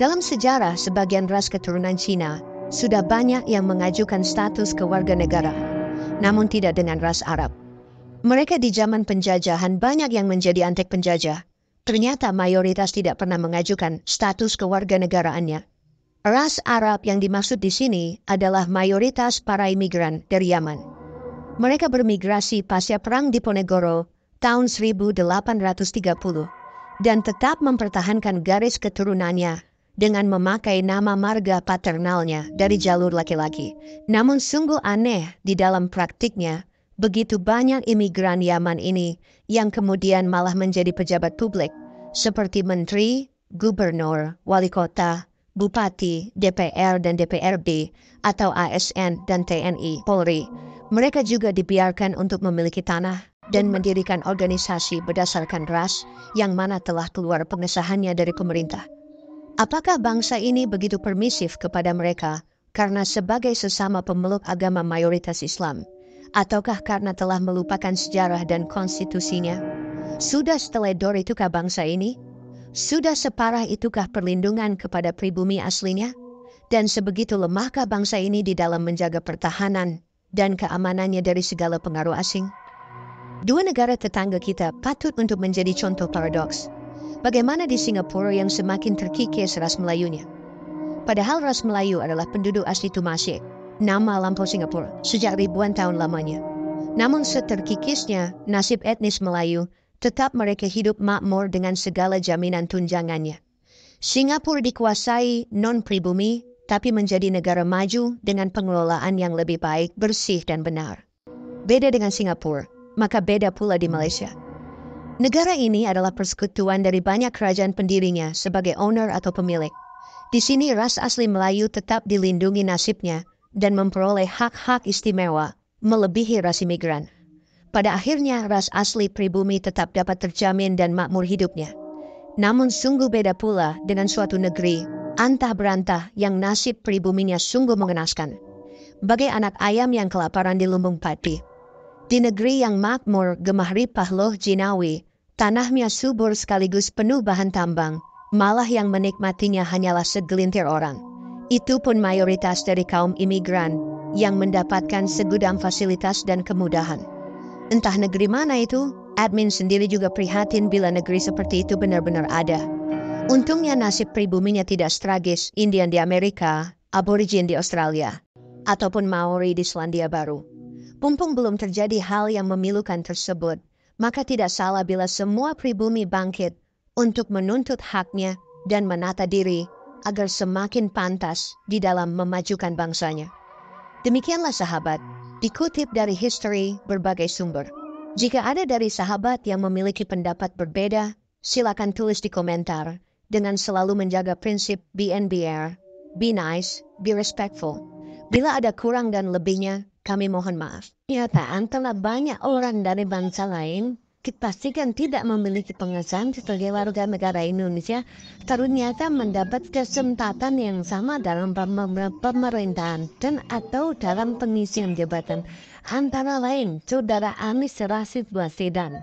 Dalam sejarah, sebagian ras keturunan Cina sudah banyak yang mengajukan status kewarganegaraan, namun tidak dengan ras Arab. Mereka di zaman penjajahan banyak yang menjadi antek penjajah. Ternyata mayoritas tidak pernah mengajukan status kewarganegaraannya. Ras Arab yang dimaksud di sini adalah mayoritas para imigran dari Yaman. Mereka bermigrasi pasca Perang Diponegoro tahun 1830 dan tetap mempertahankan garis keturunannya dengan memakai nama marga paternalnya dari jalur laki-laki. Namun sungguh aneh di dalam praktiknya, begitu banyak imigran Yaman ini yang kemudian malah menjadi pejabat publik seperti menteri, gubernur, wali kota, bupati, DPR dan DPRD, atau ASN dan TNI, Polri. Mereka juga dibiarkan untuk memiliki tanah dan mendirikan organisasi berdasarkan ras yang mana telah keluar pengesahannya dari pemerintah. Apakah bangsa ini begitu permisif kepada mereka karena sebagai sesama pemeluk agama mayoritas Islam? Ataukah karena telah melupakan sejarah dan konstitusinya? Sudah seteledor itukah bangsa ini? Sudah separah itukah perlindungan kepada pribumi aslinya? Dan sebegitu lemahkah bangsa ini di dalam menjaga pertahanan dan keamanannya dari segala pengaruh asing? Dua negara tetangga kita patut untuk menjadi contoh paradoks. Bagaimana di Singapura yang semakin terkikis ras Melayunya? Padahal ras Melayu adalah penduduk asli Tumasik, nama lampau Singapura, sejak ribuan tahun lamanya. Namun seterkikisnya nasib etnis Melayu, tetap mereka hidup makmur dengan segala jaminan tunjangannya. Singapura dikuasai non-pribumi, tapi menjadi negara maju dengan pengelolaan yang lebih baik, bersih dan benar. Beda dengan Singapura, maka beda pula di Malaysia. Negara ini adalah persekutuan dari banyak kerajaan pendirinya sebagai owner atau pemilik. Di sini ras asli Melayu tetap dilindungi nasibnya dan memperoleh hak-hak istimewa melebihi ras imigran. Pada akhirnya ras asli pribumi tetap dapat terjamin dan makmur hidupnya. Namun sungguh beda pula dengan suatu negeri antah berantah yang nasib pribuminya sungguh mengenaskan. Bagai anak ayam yang kelaparan di lumbung padi. Di negeri yang makmur gemah ripah loh jinawi, tanahnya subur sekaligus penuh bahan tambang, malah yang menikmatinya hanyalah segelintir orang. Itu pun mayoritas dari kaum imigran yang mendapatkan segudang fasilitas dan kemudahan. Entah negeri mana itu, admin sendiri juga prihatin bila negeri seperti itu benar-benar ada. Untungnya nasib pribuminya tidak tragis Indian di Amerika, Aborigin di Australia, ataupun Maori di Selandia Baru. Mumpung belum terjadi hal yang memilukan tersebut, maka tidak salah bila semua pribumi bangkit untuk menuntut haknya dan menata diri agar semakin pantas di dalam memajukan bangsanya. Demikianlah sahabat, dikutip dari history berbagai sumber. Jika ada dari sahabat yang memiliki pendapat berbeda, silakan tulis di komentar dengan selalu menjaga prinsip BNBR, be nice, be respectful. Bila ada kurang dan lebihnya, kami mohon maaf. Kenyataan telah banyak orang dari bangsa lain dipastikan tidak memiliki pengesahan sebagai warga negara Indonesia, ternyata mendapat kesempatan yang sama dalam pemerintahan dan atau dalam pengisian jabatan. Antara lain, Saudara Anies Rashid Baswedan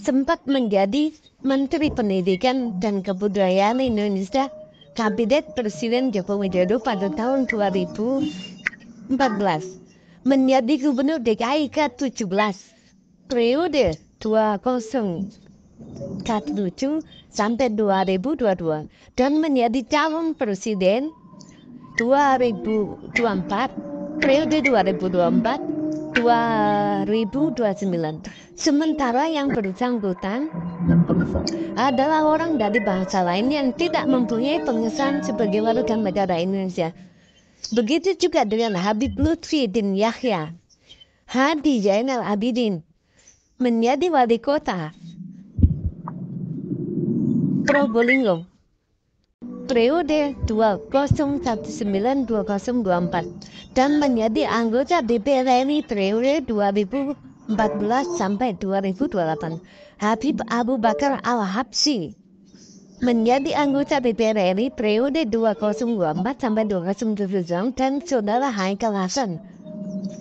sempat menjadi Menteri Pendidikan dan Kebudayaan Indonesia, Kabinet Presiden Joko Widodo pada tahun 2014. Menjadi Gubernur DKI ke-17 periode 2017 sampai 2022 dan menjadi calon presiden 2024 periode 2024-2029. Sementara yang bersangkutan adalah orang dari bangsa lain yang tidak mempunyai pengesahan sebagai warga negara Indonesia. Begitu juga dengan Habib Lutfi bin Yahya Hadi Zainal Abidin menjadi wali kota Probolinggo periode 2019-2024 dan menjadi anggota DPR RI periode 2014 sampai 2028. Habib Abu Bakar Al-Habsyi menjadi anggota DPR RI periode 2024 sampai 2027 dan Saudara Haikal Hasan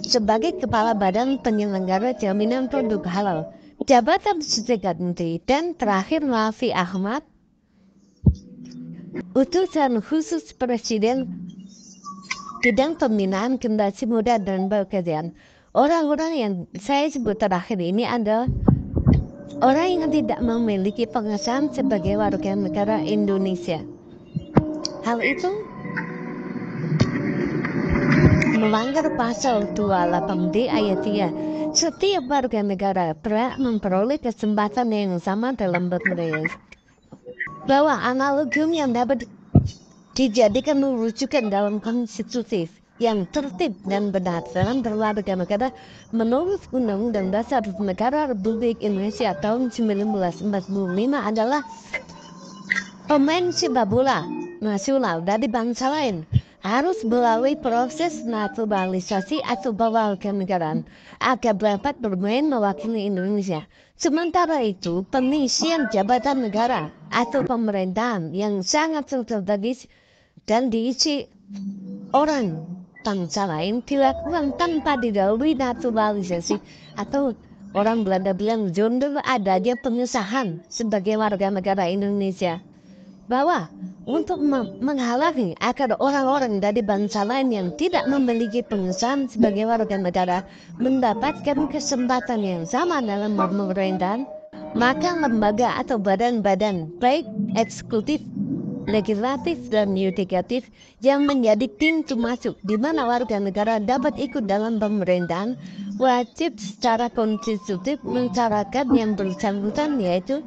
sebagai Kepala Badan Penyelenggara Jaminan Produk Halal, jabatan setingkat menteri, dan terakhir Raffi Ahmad Utusan khusus Presiden Bidang Pembinaan Generasi Muda dan Pekerjaan. Orang-orang yang saya sebut terakhir ini adalah orang yang tidak memiliki pengesahan sebagai warga negara Indonesia. Hal itu melanggar pasal 28D ayat 3. Setiap warga negara berhak memperoleh kesempatan yang sama dalam berkarya. Bahwa analogium yang dapat dijadikan rujukan dalam konstitusi yang tertib dan benar dalam berwarga negara menurut Undang-Undang Dasar Negara Republik Indonesia tahun 1945 adalah pemain sepak bola nasional dari bangsa lain harus melalui proses naturalisasi atau kewarganegaraan agar dapat bermain mewakili Indonesia. Sementara itu, pengisian jabatan negara atau pemerintahan yang sangat strategis dan diisi orang bangsa lain dilakukan tanpa didahului naturalisasi atau orang Belanda bilang zonder adanya pengesahan sebagai warga negara Indonesia. Bahwa untuk menghalangi agar orang-orang dari bangsa lain yang tidak memiliki pengesahan sebagai warga negara mendapatkan kesempatan yang sama dalam pemerintahan, maka lembaga atau badan-badan baik eksekutif, legislatif, dan yudikatif yang menjadi pintu masuk di mana warga negara dapat ikut dalam pemerintahan wajib secara konstitutif mensyaratkan yang bersangkutan, yaitu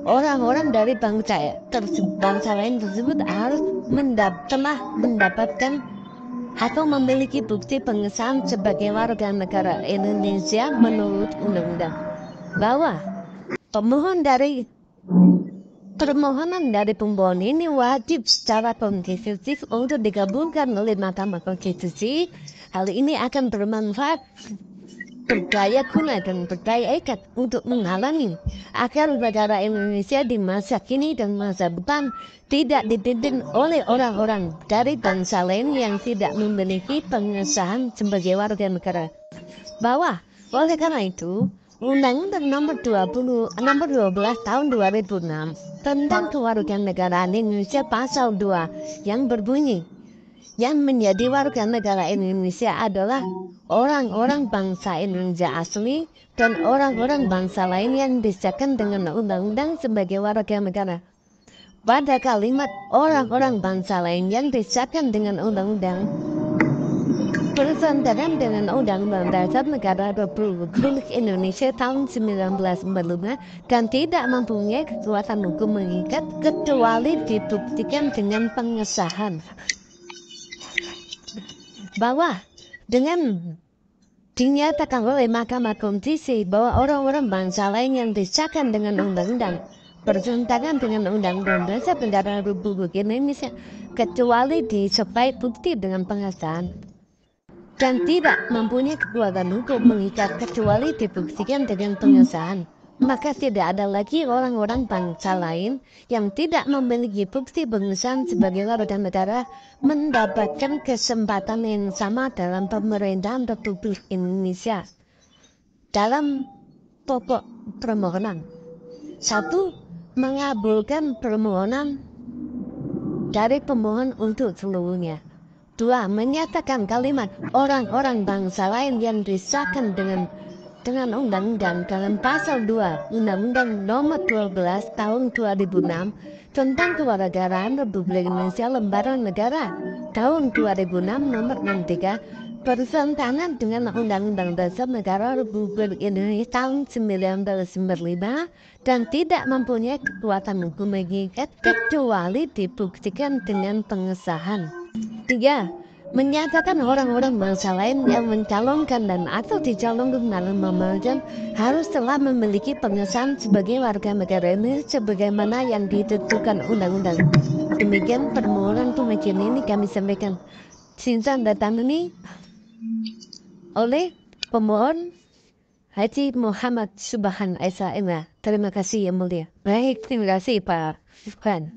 orang-orang dari bangsa lain tersebut harus telah mendapatkan atau memiliki bukti pengesahan sebagai warga negara Indonesia menurut undang-undang. Bahwa permohonan dari pemohon ini wajib secara konstitusi untuk digabungkan oleh Mahkamah Konstitusi. Hal ini akan bermanfaat, berdaya guna dan berdaya ikat untuk menghalangi agar negara Indonesia di masa kini dan masa depan tidak dipimpin oleh orang-orang dari bangsa lain yang tidak memiliki pengesahan sebagai warga negara. Bahwa oleh karena itu, Undang-Undang nomor 12 tahun 2006 tentang kewarganegaraan Indonesia pasal 2 yang berbunyi, yang menjadi warga negara Indonesia adalah orang-orang bangsa Indonesia asli dan orang-orang bangsa lain yang disahkan dengan undang-undang sebagai warga negara. Pada kalimat orang-orang bangsa lain yang disahkan dengan undang-undang bertentangan dengan Undang-Undang Dasar Negara Republik Indonesia tahun 1945 dan tidak mempunyai kekuatan hukum mengikat kecuali dibuktikan dengan pengesahan. Bahwa dengan dinyatakan oleh Mahkamah Konstitusi bahwa orang-orang bangsa lain yang disahkan dengan undang-undang bertentangan dengan Undang-Undang Dasar Negara Republik Indonesia kecuali disertai bukti dengan pengesahan dan tidak mempunyai kekuatan hukum mengikat kecuali dibuktikan dengan pengesahan, maka tidak ada lagi orang-orang bangsa lain yang tidak memiliki bukti pengesahan sebagai warga negara mendapatkan kesempatan yang sama dalam pemerintahan Republik Indonesia. Dalam pokok permohonan, 1. Mengabulkan permohonan dari pemohon untuk seluruhnya. 2. Menyatakan kalimat orang-orang bangsa lain yang disahkan dengan undang-undang dalam pasal 2 Undang-Undang nomor 12 tahun 2006 tentang kewarganegaraan Republik Indonesia Lembaran Negara tahun 2006 nomor 63 bertentangan dengan Undang-Undang Dasar Negara Republik Indonesia tahun 1945 dan tidak mempunyai kekuatan hukum mengikat kecuali dibuktikan dengan pengesahan. 3. Menyatakan orang-orang bangsa lain yang mencalonkan dan atau dicalonkan dalam pemilihan harus telah memiliki pengesahan sebagai warga negara ini sebagaimana yang ditentukan undang-undang. Demikian permohonan pemecatan ini kami sampaikan. Sinsan datang ini oleh pemohon Haji Muhammad Subhan Esa Ema. Terima kasih yang mulia. Baik, terima kasih Pak Fufan.